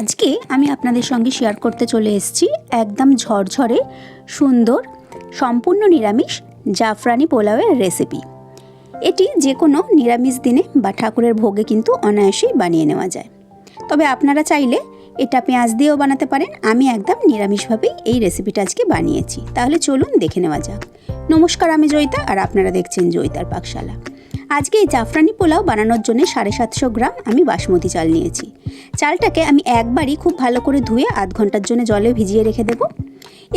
আজকে আমি আপনাদের সঙ্গে শেয়ার করতে চলে এসেছি একদম ঝরঝরে সুন্দর সম্পূর্ণ নিরামিষ জাফরানি পোলাওয়ের রেসিপি। এটি যে কোনো নিরামিষ দিনে বা ঠাকুরের ভোগে কিন্তু অনায়াসেই বানিয়ে নেওয়া যায়। তবে আপনারা চাইলে এটা পেঁয়াজ দিয়েও বানাতে পারেন। আমি একদম নিরামিষভাবেই এই রেসিপিটা আজকে বানিয়েছি। তাহলে চলুন দেখে নেওয়া যাক। নমস্কার, আমি জয়িতা আর আপনারা দেখছেন জয়িতার পাকশালা। আজকে এই জাফরানি পোলাও বানানোর জন্য 750 গ্রাম আমি বাসমতি চাল নিয়েছি। চালটাকে আমি একবারই খুব ভালো করে ধুয়ে আধ ঘন্টার জন্য জলে ভিজিয়ে রেখে দেব।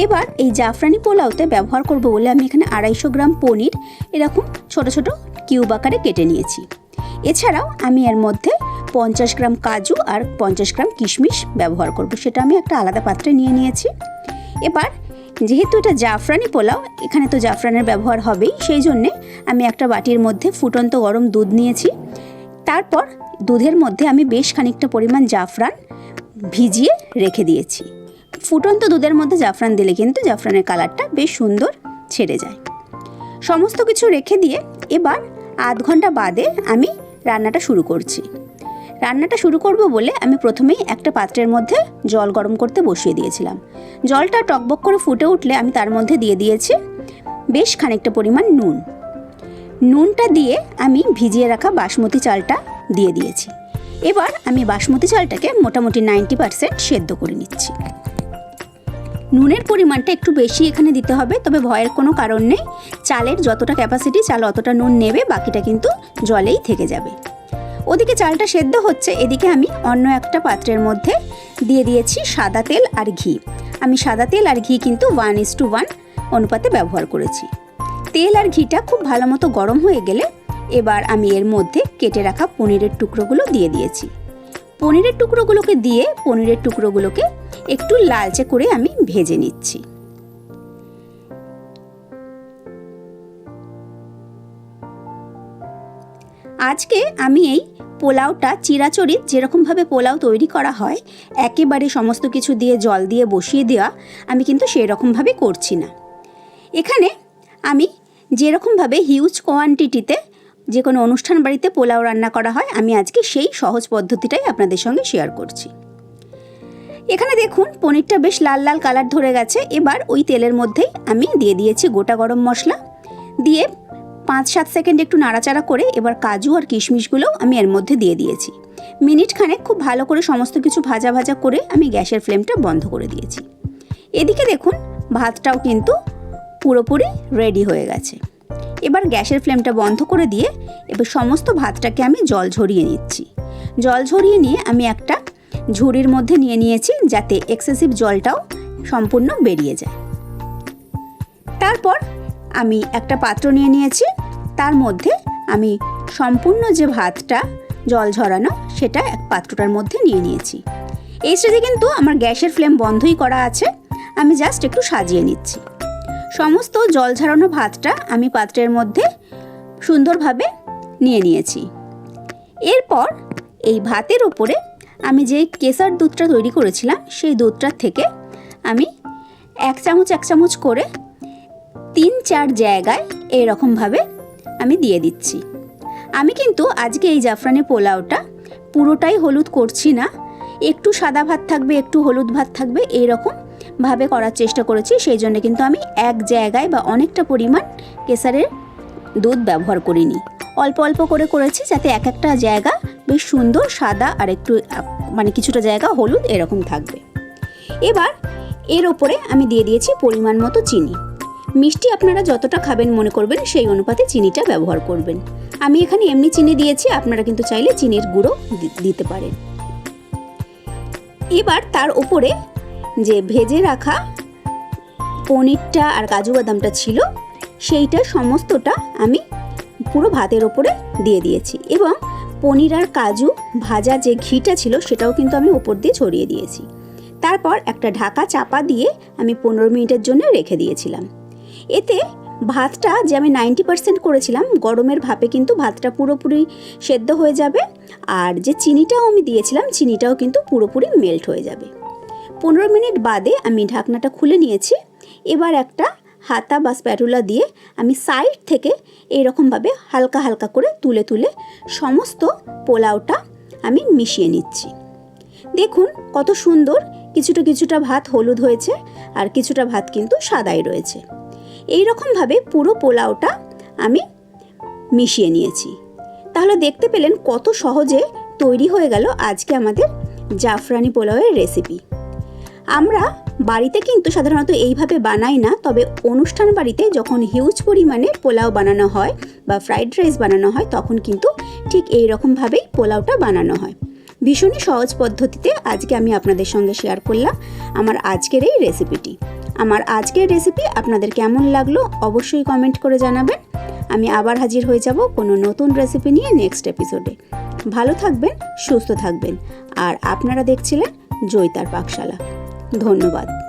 এবার এই জাফরানি পোলাওতে ব্যবহার করব বলে আমি এখানে 250 গ্রাম পনির এরকম ছোট ছোট কিউব আকারে কেটে নিয়েছি। এছাড়াও আমি এর মধ্যে 50 গ্রাম কাজু আর 50 গ্রাম কিশমিশ ব্যবহার করব, সেটা আমি একটা আলাদা পাত্রে নিয়ে নিয়েছি। এবার যেহেতু এটা জাফরানি পোলাও, এখানে তো জাফরানের ব্যবহার হবেই, সেই জন্যে আমি একটা বাটির মধ্যে ফুটন্ত গরম দুধ নিয়েছি। তারপর দুধের মধ্যে আমি বেশ খানিকটা পরিমাণ জাফরান ভিজিয়ে রেখে দিয়েছি। ফুটন্ত দুধের মধ্যে জাফরান দিলে কিন্তু জাফরানের কালারটা বেশ সুন্দর ছেড়ে যায়। সমস্ত কিছু রেখে দিয়ে এবার আধ ঘন্টা বাদে আমি রান্নাটা শুরু করছি। রান্নাটা শুরু করব বলে আমি প্রথমেই একটা পাত্রের মধ্যে জল গরম করতে বসিয়ে দিয়েছিলাম। জলটা টকবক করে ফুটে উঠলে আমি তার মধ্যে দিয়ে দিয়েছি বেশ খানিকটা পরিমাণ নুন। নুনটা দিয়ে আমি ভিজিয়ে রাখা বাসমতি চালটা দিয়ে দিয়েছি। এবার আমি বাসমতি চালটাকে মোটামুটি 90% সেদ্ধ করে নিচ্ছি। নুনের পরিমাণটা একটু বেশি এখানে দিতে হবে, তবে ভয়ের কোনো কারণ নেই। চালের যতটা ক্যাপাসিটি চাল অতটা নুন নেবে, বাকিটা কিন্তু জলেই থেকে যাবে। ওদিকে চালটা সেদ্ধ হচ্ছে, এদিকে আমি অন্য একটা পাত্রের মধ্যে দিয়ে দিয়েছি সাদা তেল আর ঘি। আমি সাদা তেল আর ঘি কিন্তু 1:1 অনুপাতে ব্যবহার করেছি। তেল আর ঘিটা খুব ভালো মতো গরম হয়ে গেলে এবার আমি এর মধ্যে কেটে রাখা পনিরের টুকরোগুলো দিয়ে দিয়েছি। পনিরের টুকরোগুলোকে দিয়ে পনিরের টুকরোগুলোকে একটু লালচে করে আমি ভেজে নিচ্ছি। আজকে আমি এই পোলাওটা চিরাচরিত যেরকমভাবে পোলাও তৈরি করা হয়, একেবারে সমস্ত কিছু দিয়ে জল দিয়ে বসিয়ে দেওয়া, আমি কিন্তু সেই রকমভাবে করছি না। এখানে আমি যেরকমভাবে হিউজ কোয়ান্টিটিতে যে কোনো অনুষ্ঠান বাড়িতে পোলাও রান্না করা হয়, আমি আজকে সেই সহজ পদ্ধতিটাই আপনাদের সঙ্গে শেয়ার করছি। এখানে দেখুন পনিরটা বেশ লাল লাল কালার ধরে গেছে। এবার ওই তেলের মধ্যেই আমি দিয়ে দিয়েছি গোটা গরম মশলা, দিয়ে 5-7 সেকেন্ড একটু নাড়াচাড়া করে এবার কাজু আর কিশমিশগুলোও আমি এর মধ্যে দিয়ে দিয়েছি। মিনিট খানেক খুব ভালো করে সমস্ত কিছু ভাজা ভাজা করে আমি গ্যাসের ফ্লেমটা বন্ধ করে দিয়েছি। এদিকে দেখুন ভাতটাও কিন্তু পুরোপুরি রেডি হয়ে গেছে। এবার গ্যাসের ফ্লেমটা বন্ধ করে দিয়ে এবার সমস্ত ভাতটাকে আমি জল ঝরিয়ে নিচ্ছি। জল ঝরিয়ে নিয়ে আমি একটা ঝুড়ির মধ্যে নিয়ে নিয়েছি, যাতে এক্সেসিভ জলটাও সম্পূর্ণ বেরিয়ে যায়। তারপর আমি একটা পাত্র নিয়ে নিয়েছি, তার মধ্যে আমি সম্পূর্ণ যে ভাতটা জল ঝরানো সেটা এক পাত্রটার মধ্যে নিয়ে নিয়েছি। এই স্টেজে কিন্তু আমার গ্যাসের ফ্লেম বন্ধই করা আছে, আমি জাস্ট একটু সাজিয়ে নিচ্ছি। সমস্ত জল ঝরানো ভাতটা আমি পাত্রের মধ্যে সুন্দরভাবে নিয়ে নিয়েছি। এরপর এই ভাতের উপরে আমি যে কেসার দুধটা তৈরি করেছিলাম, সেই দুধটার থেকে আমি এক চামচ করে 3-4 জায়গায় এইরকমভাবে আমি দিয়ে দিচ্ছি। আমি কিন্তু আজকে এই জাফরানি পোলাওটা পুরোটাই হলুদ করছি না, একটু সাদা ভাত থাকবে একটু হলুদ ভাত থাকবে এইরকমভাবে করার চেষ্টা করেছি। সেই জন্য কিন্তু আমি এক জায়গায় বা অনেকটা পরিমাণ কেসারের দুধ ব্যবহার করিনি, অল্প অল্প করে করেছি, যাতে এক একটা জায়গা বেশ সুন্দর সাদা আর একটু কিছুটা জায়গা হলুদ এরকম থাকবে। এবার এর ওপরে আমি দিয়ে দিয়েছি পরিমাণ মতো চিনি। মিষ্টি আপনারা যতটা খাবেন মনে করবেন সেই অনুপাতে চিনিটা ব্যবহার করবেন। আমি এখানে এমনি চিনি দিয়েছি, আপনারা কিন্তু চাইলে চিনির গুঁড়ো দিতে পারেন। এবার তার উপরে যে ভেজে রাখা পনিরটা আর কাজু বাদামটা ছিল, সেইটা সমস্তটা আমি পুরো ভাতের ওপরে দিয়ে দিয়েছি, এবং পনির আর কাজু ভাজা যে ঘিটা ছিল সেটাও কিন্তু আমি ওপর দিয়ে ছড়িয়ে দিয়েছি। তারপর একটা ঢাকা চাপা দিয়ে আমি 15 মিনিটের জন্য রেখে দিয়েছিলাম। এতে ভাতটা যে আমি 90% করেছিলাম, গরমের ভাপে কিন্তু ভাতটা পুরোপুরি সেদ্ধ হয়ে যাবে, আর যে চিনিটাও আমি দিয়েছিলাম চিনিটাও কিন্তু পুরোপুরি মেল্ট হয়ে যাবে। 15 মিনিট বাদে আমি ঢাকনাটা খুলে নিয়েছি। এবার একটা হাতা বা স্প্যাটুলা দিয়ে আমি সাইড থেকে এইরকমভাবে হালকা হালকা করে তুলে তুলে সমস্ত পোলাওটা আমি মিশিয়ে নিচ্ছি। দেখুন কত সুন্দর, কিছুটা কিছুটা ভাত হলুদ হয়েছে আর কিছুটা ভাত কিন্তু সাদাই রয়েছে। এই রকমভাবে পুরো পোলাওটা আমি মিশিয়ে নিয়েছি। তাহলে দেখতে পেলেন কত সহজে তৈরি হয়ে গেল আজকে আমাদের জাফরানি পোলাওয়ের রেসিপি। আমরা বাড়িতে কিন্তু সাধারণত এইভাবে বানাই না, তবে অনুষ্ঠান বাড়িতে যখন হিউজ পরিমাণে পোলাও বানানো হয় বা ফ্রাইড রাইস বানানো হয় তখন কিন্তু ঠিক এই রকমভাবেই পোলাওটা বানানো হয়। ভীষণই সহজ পদ্ধতিতে আজকে আমি আপনাদের সঙ্গে শেয়ার করলাম আমার আজকের এই রেসিপিটি। আমার আজকের রেসিপি আপনাদের কেমন লাগলো অবশ্যই কমেন্ট করে জানাবেন। আমি আবার হাজির হয়ে যাব কোনো নতুন রেসিপি নিয়ে নেক্সট এপিসোডে। ভালো থাকবেন, সুস্থ থাকবেন। আর আপনারা দেখছিলেন জয়িতার পাকশালা। ধন্যবাদ।